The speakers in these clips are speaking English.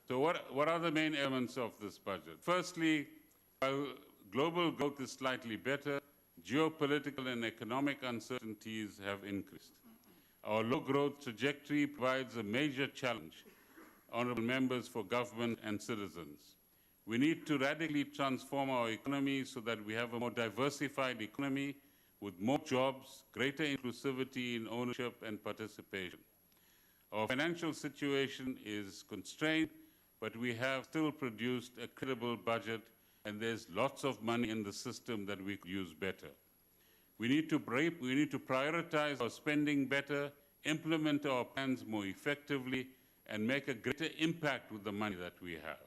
So what are the main elements of this budget? Firstly, while global growth is slightly better, geopolitical and economic uncertainties have increased. Our low growth trajectory provides a major challenge, honourable members, for government and citizens. We need to radically transform our economy so that we have a more diversified economy with more jobs, greater inclusivity in ownership and participation. Our financial situation is constrained, but we have still produced a credible budget, and there's lots of money in the system that we could use better. We need to prioritize our spending better, implement our plans more effectively, and make a greater impact with the money that we have.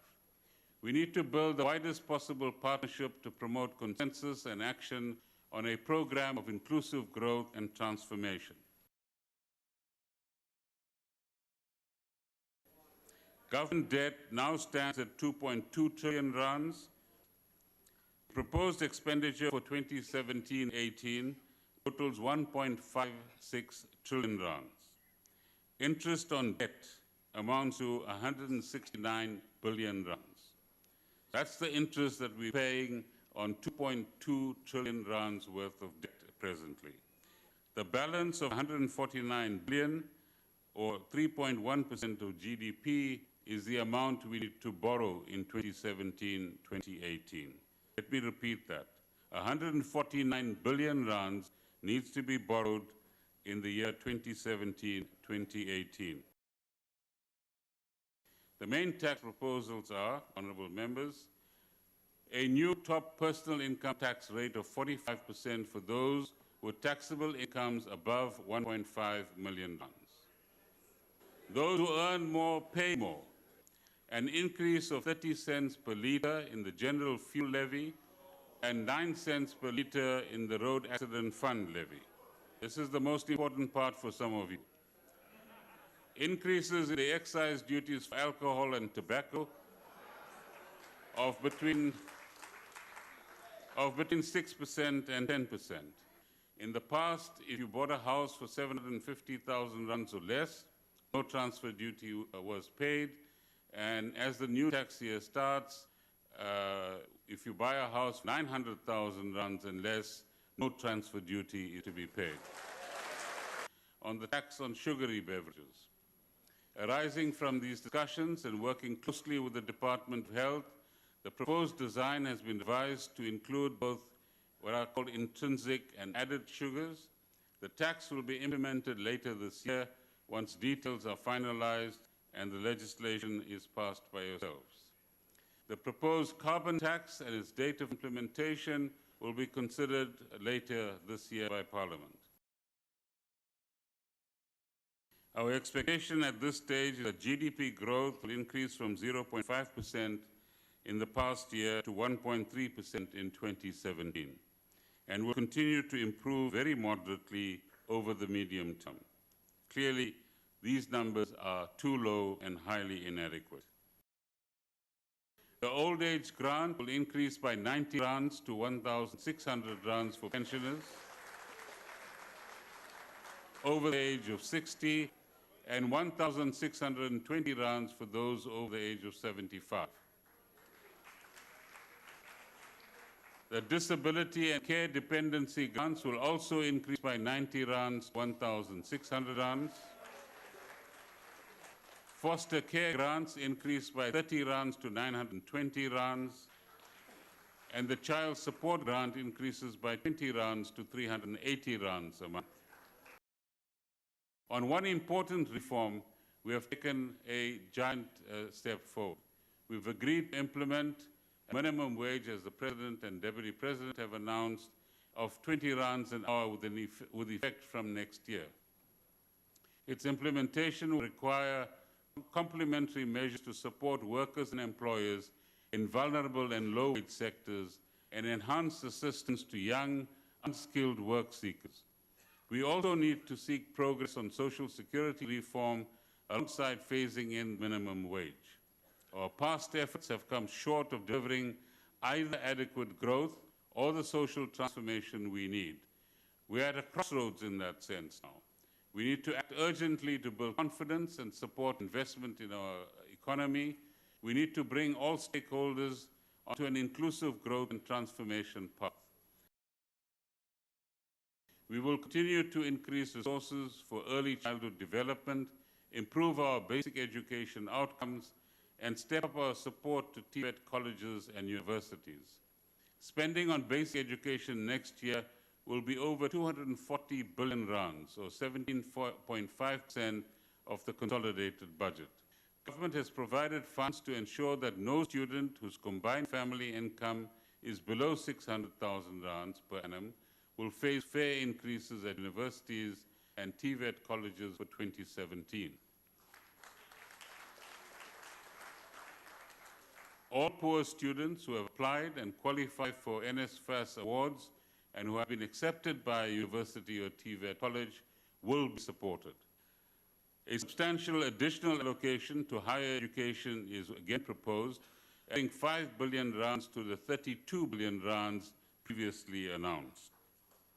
We need to build the widest possible partnership to promote consensus and action on a program of inclusive growth and transformation. Government debt now stands at 2.2 trillion rands. Proposed expenditure for 2017-18 totals 1.56 trillion rands. Interest on debt amounts to 169 billion rands. That's the interest that we're paying on 2.2 trillion rands worth of debt presently. The balance of 149 billion, or 3.1% of GDP, is the amount we need to borrow in 2017-2018. Let me repeat that. 149 billion rands needs to be borrowed in the year 2017-2018. The main tax proposals are, honourable members, a new top personal income tax rate of 45% for those with taxable incomes above 1.5 million rands. Those who earn more pay more. An increase of 30 cents per litre in the general fuel levy and 9 cents per litre in the road accident fund levy. This is the most important part for some of you. Increases in the excise duties for alcohol and tobacco of between 6% and 10%. In the past, if you bought a house for 750,000 rands or less, no transfer duty was paid. And as the new tax year starts, if you buy a house 900,000 rands and less, no transfer duty is to be paid. On the tax on sugary beverages. Arising from these discussions and working closely with the Department of Health, the proposed design has been revised to include both what are called intrinsic and added sugars. The tax will be implemented later this year once details are finalized and the legislation is passed by yourselves. The proposed carbon tax and its date of implementation will be considered later this year by Parliament. Our expectation at this stage is that GDP growth will increase from 0.5% in the past year to 1.3% in 2017, and will continue to improve very moderately over the medium term. Clearly, these numbers are too low and highly inadequate. The old age grant will increase by 90 rands to 1,600 rands for pensioners over the age of 60 and 1,620 rands for those over the age of 75. The disability and care dependency grants will also increase by 90 rands, 1,600 rands. Foster care grants increase by 30 rands to 920 rands. And the child support grant increases by 20 rands to 380 rands a month. On one important reform, we have taken a giant step forward. We've agreed to implement a minimum wage, as the President and Deputy President have announced, of 20 rands an hour with effect from next year. Its implementation will require complementary measures to support workers and employers in vulnerable and low-wage sectors and enhance assistance to young, unskilled work seekers. We also need to seek progress on social security reform alongside phasing in minimum wage. Our past efforts have come short of delivering either adequate growth or the social transformation we need. We are at a crossroads in that sense now. We need to act urgently to build confidence and support investment in our economy. We need to bring all stakeholders onto an inclusive growth and transformation path. We will continue to increase resources for early childhood development, improve our basic education outcomes, and step up our support to TVET colleges and universities. Spending on basic education next year will be over 240 billion rands, or 17.5% of the consolidated budget. Government has provided funds to ensure that no student whose combined family income is below 600,000 rands per annum will face fare increases at universities and TVET colleges for 2017. All poor students who have applied and qualified for NSFAS awards and who have been accepted by a university or TVET college will be supported. A substantial additional allocation to higher education is again proposed, adding 5 billion rands to the 32 billion rands previously announced.